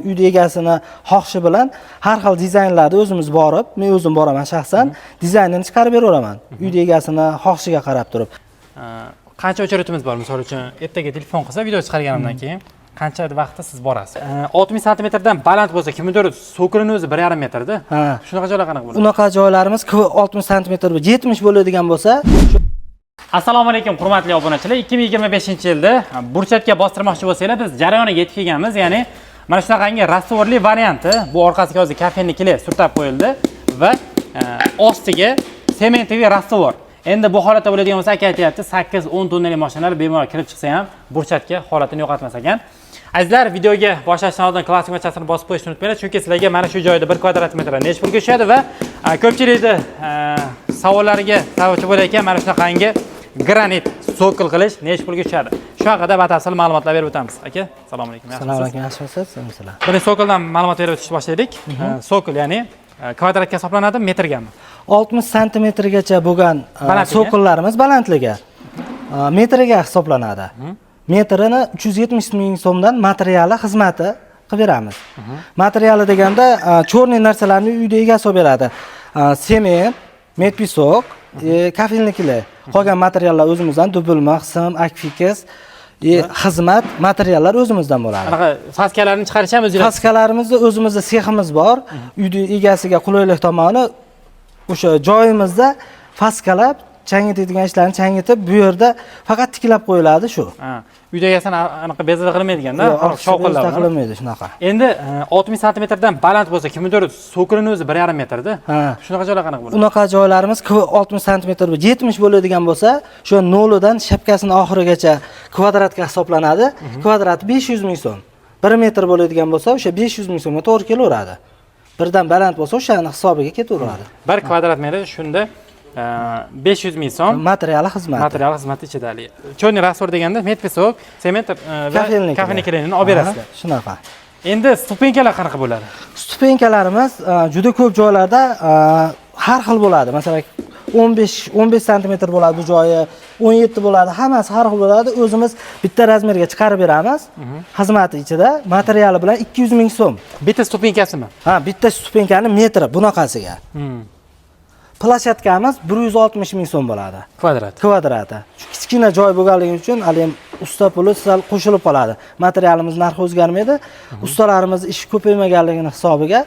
Uyda egasini xohishi bilan har xil dizaynlarda o'zimiz borib, men o'zim boraman shaxsan, dizaynini chiqarib beraveraman. Uyda egasini xohishiga qarab turib. Qancha o'chiruvchimiz bor? Misol uchun, ertaga telefon qilsa, video chiqarganimdan keyin qancha vaqtda siz borasiz? 60 santimetrdan baland bo'lsa, kimnidir so'kilini o'zi 1,5 metrda. Shunaqa joylar qanaqa bo'ladi? Unaqa joylarimiz 60 santimetr 70 bo'ladigan bo'lsa, Assalomu alaykum hurmatli obunachilar. 2025-yilda burchatga bostirmoqchi bo'lsanglar, biz jarayoniga yetib kelganmiz. Ya'ni mana shunaqangi rastvorli varianti, bu orqasiga hozir kafenniklar surtab qo'yildi va ostiga sementli rastvor. Endi bu holatda bo'ladigan bo'lsa, aka aytayapti, 8-10 tonnali mashinalar bemalol kirib chiqsa ham burchatga holatini yo'qotmas ekan. Azizlar, videoga boshlashdan oldin klassik machasini bosib qo'yishni unutmanglar, chunki sizlarga mana shu joyda 1 kvadrat metr necha pulga tushadi va ko'pchilikning savollariga savol bo'layotgan mana shunaqangi granit sokil qilish necha pulga tushadi. Shu haqida batafsil ma'lumotlar berib o'tamiz. Aka, assalomu alaykum. Assalomu alaykum, yaxshimisiz? Sizlar. Buni sokildan ma'lumot berib o'tishni boshlaylik. Sokil, ya'ni kvadratga hisoblanadi, metrgami? 60 santimetrgacha bo'lgan sokillarimiz balandligi metriga hisoblanadi. Metrini 370 ming so'mdan materiali, xizmati qilib beramiz. Materiali deganda cho'rniy narsalarni uyda egasi olib beradi. Sement, medpisok, kafelniklar. Qolgan materiallar o'zimizdan, dubulma, qism, akfiks, xizmat materiallar o'zimizdan bo'ladi. Anaqa faskalarni chiqarish ham o'zingiz? Faskalarimizni o'zimizda seximiz bor. Uyda egasiga qulaylik tomoni o'sha joyimizda faskalab, changitadigan ishlarni changitib, bu yerda faqat tiklab qo'yiladi shu. Uyda egasini anaqa bezovta qilmaydigan-da, shovqinlar qilmaydi shunaqa. Endi 60 santimetrdan baland bo'lsa, kimnidir so'kilini o'zi 1,5 metrda. Shunaqa joylar qanaqa bo'ladi? Unaqa joylarimiz 60 santimetr 70 bo'ladigan bo'lsa, shu nolidan shapkasining oxirigacha kvadratga hisoblanadi. Kvadrat 500 ming so'm. 1 metr bo'ladigan bo'lsa, o'sha 500 ming so'mga to'g'ri kelaveradi. Birdan baland bo'lsa, o'shani hisobiga ketaveradi. 1 kvadrat metr shunda 500 ming so'm materiali, xizmati. Material xizmati ichida. Cho'rniy rastvor deganda medpisok, sement va kafenniklarni olib berasizlar. Shunaqa. Endi stupenkalar qanaqa bo'ladi? Stupenkalarimiz juda ko'p joylarda har xil bo'ladi. Masalan, 15 santimetr bo'ladi bu joyi, 17 bo'ladi, hammasi har xil bo'ladi. O'zimiz bitta razmerga chiqarib beramiz. Xizmati ichida, materiali bilan 200 ming so'm. Bitta stupenkasimi? Bitta stupenkani metri bunaqasiga. Plashatkamiz 160 ming so'm bo'ladi. Kvadrati. Kichkina joy bo'lganligi uchun hali ham usta puli sal qo'shilib qoladi. Materialimiz narxi o'zgarmaydi. Ustalarimiz ish ko'paymaganligini hisobiga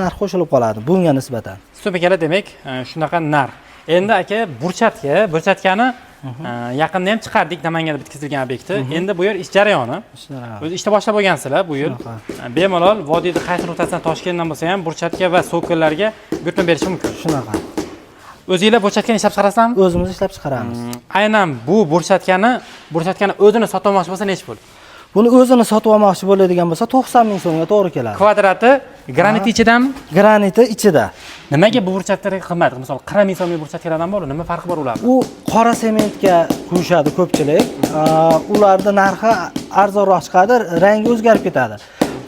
narx qo'shilib qoladi bunga nisbatan. Stupenkalar demak, shunaqa narx. Endi aka, burchatkani yaqinda ham chiqardik, Namanganda bitkazilgan obyektni. Endi bu yer ish jarayoni. O'zi ishda boshlab bo'lgansizlar bu yil. Bemalol vodiyda qaysi nuqtasidan Toshkentdan bo'lsa ham burchatka va so'killarga buyurtma berish mumkin. Shunaqa. O'zingizlar burchatkani ishlab chiqarasizmi? O'zimiz ishlab chiqaramiz. Aynan bu burchatkani o'zini sotmoqchi bo'lsa necha pul? Buni o'zini sotib olmoqchi bo'ladigan bo'lsa 90 ming so'mga to'g'ri keladi. Kvadrati granit ichidami? Graniti ichida. Nimaga bu burchatlarga qimmat? Misol 40 ming so'mlik burchatkalardan bor, nima farqi bor ularning? U qora sementga qo'shadi ko'pchilik. Ularda narxi arzonroq chiqadi, rangi o'zgarib ketadi.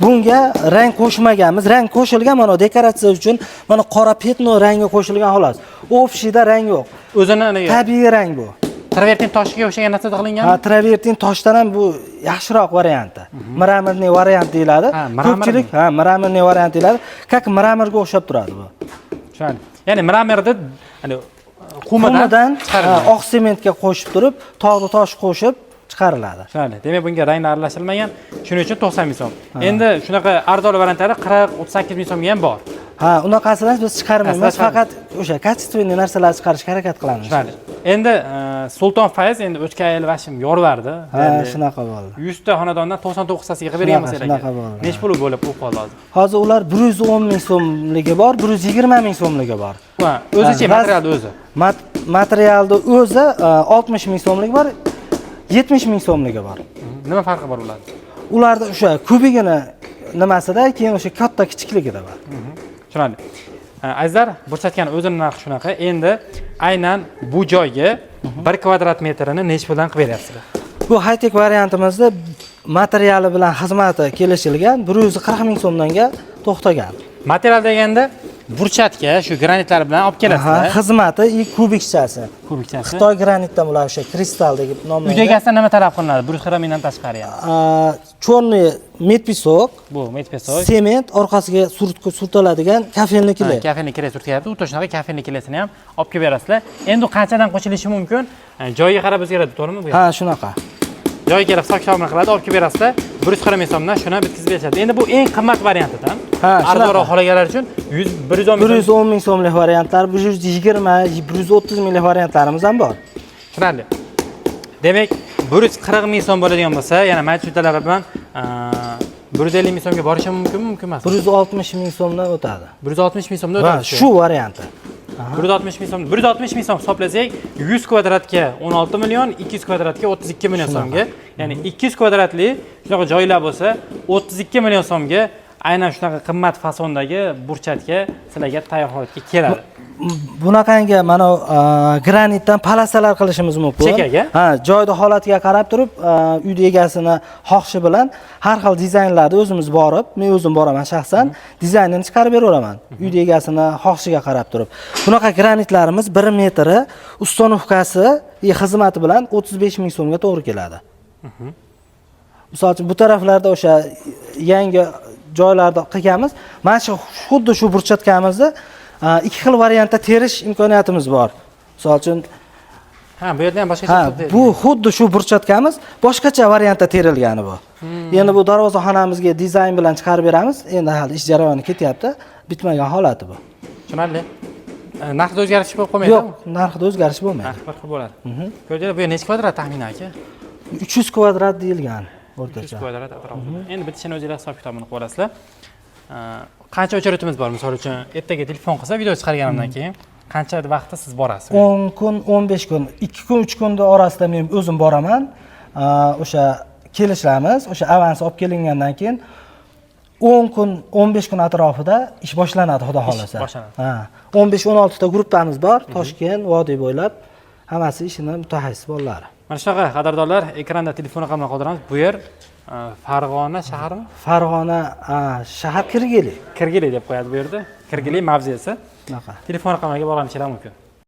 Bunga rang qo'shmaganmiz. Rang qo'shilgan mana dekoratsiya uchun mana qora petno rangi qo'shilgan xolos. Ofshida rang yo'q. O'zini tabiiy rang bu. Travertin toshiga o'xshagan narsa qilingan? Travertin toshdan ham bu yaxshiroq varianti. Mramorniy variant deyiladi. Ko'pchilik mramorniy variant deyiladi. Как mramorga o'xshab turadi bu. Tushundim. Ya'ni mramorda qumidan oq sementga qo'shib turib, tog'li tosh qo'shib chiqariladi. Tushundim. Demak, bunga ranglar aralashtirilmagan. Shuning uchun 90 ming so'm. Endi shunaqa arzon variantlari 40-38 ming so'mga ham bor. Unaqasidan biz chiqarmaymiz, faqat o'sha kачественный narsalar chiqarishga harakat qilamiz. Endi Sulton Fayz endi o'tgan yil vashim yorvardi. Shunaqa bo'ldi. 100 ta xonadondan 99 tasiga qilib bergan bo'lsa kerak. Nech pul bo'lib u qoldi hozir? Hozir ular 110 ming so'mligi bor, 120 ming so'mligi bor. O'zicha materialni o'zi. Materialni o'zi 60 ming so'mligi bor, 70 ming so'mligi bor. Nima farqi bor ularda? Ularda o'sha kubigini nimasida, keyin o'sha katta kichikligida bor. Tushundim. Azizlar, burchatkani o'zining narxi shunaqa. Endi aynan bu joyga 1 kvadrat metrini necha puldan qilib beryapsizlar? Bu high-tech variantimizda materiali bilan xizmati kelishilgan 140 ming so'mdanga to'xtagan. Material deganda burchatga shu granitlar bilan olib kelasizlar. Xizmati и kubikchasi. Kubikchasi. Xitoy granitdan ular o'sha kristal deb nomlanadi. Uyda egasidan nima talab qilinadi? Brus xromiyadan tashqari ham. Chorniy medpisok, Bu medpesok. sement orqasiga surtiladigan kafenli kile. Kafenli kile surtilyapti. U to'shnaqa kafenli kilesini ham olib kelib berasizlar. Endi u qanchadan qo'shilishi mumkin? Joyiga qarab o'zgaradi, to'g'rimi bu? Ha, shunaqa. Joyiga kelib hisob-kitobini qiladi, olib kelib berasizlar. Brus xromiya hisobidan shuni bitkazib berishadi. Endi bu eng qimmat variantidan. Arzonroq holaganlar uchun 110 ming so'mlik variantlar, 120, 130 minglik variantlarimiz ham bor. Tushunarli. Demak, 140 ming so'm bo'ladigan bo'lsa, yana maychutalar bilan 150 ming so'mga borishi mumkin emas. 160 ming so'mdan o'tadi. 160 ming so'mdan o'tadi. Shu varianti. 160 ming so'm. 160 ming so'm hisoblasak, 100 kvadratga 16 million, 200 kvadratga 32 million so'mga, ya'ni 200 kvadratli shunaqa joylar bo'lsa, 32 million so'mga aynan shunaqa qimmat fasondagi burchatga sizlarga tayyor holatga keladi. Bunaqangi mana granitdan palasalar qilishimiz mumkin. Chekaga? Joyda holatiga qarab turib, uyda egasini xohishi bilan har xil dizaynlarni o'zimiz borib, men o'zim boraman shaxsan, dizaynini chiqarib beraveraman. Uyda egasini xohishiga qarab turib. Bunaqa granitlarimiz 1 metri ustanovkasi xizmati bilan 35 ming so'mga to'g'ri keladi. Misol uchun bu taraflarda o'sha yangi joylarda qilganmiz. Mana shu xuddi shu burchatkamizni ikki xil variantda terish imkoniyatimiz bor. Misol uchun bu yerda ham boshqacha bu xuddi shu burchatkamiz boshqacha variantda terilgani bu. Endi bu darvozaxonamizga dizayn bilan chiqarib beramiz. Endi hali ish jarayoni ketyapti. Bitmagan holati bu. Tushunarli. Narxda o'zgarish bo'lib qolmaydi? Yo'q, narxda o'zgarish bo'lmaydi. Narx bir xil bo'ladi. Ko'rdinglar, bu necha kvadrat taxminan aka? 300 kvadrat deyilgan o'rtacha. 300 kvadrat atrofida. Endi bitishini o'zingizlar hisob-kitobini qilib olasizlar. Qancha o'chiritimiz bor? Misol uchun ertaga telefon qilsa, video chiqarganimdan keyin qancha vaqtda siz borasiz? 10 kun, 15 kun, 2 kun, 3 kunning orasida men o'zim boraman. O'sha kelishamiz, o'sha avans olib kelingandan keyin 10 kun, 15 kun atrofida ish boshlanadi, xudo xolasa. 15-16 ta guruhimiz bor, Toshkent, Vodiy bo'ylab hammasi ishini mutaxassis bolalar. Mana shunaqa qadrdonlar, ekranda telefon raqamini qoldiramiz. Bu yer Farg'ona shaharmi? Farg'ona shahar Kirgili. Kirgili deb qo'yadi bu yerda. Kirgili mavzesi. Telefon raqamlariga bog'lanishlar mumkin.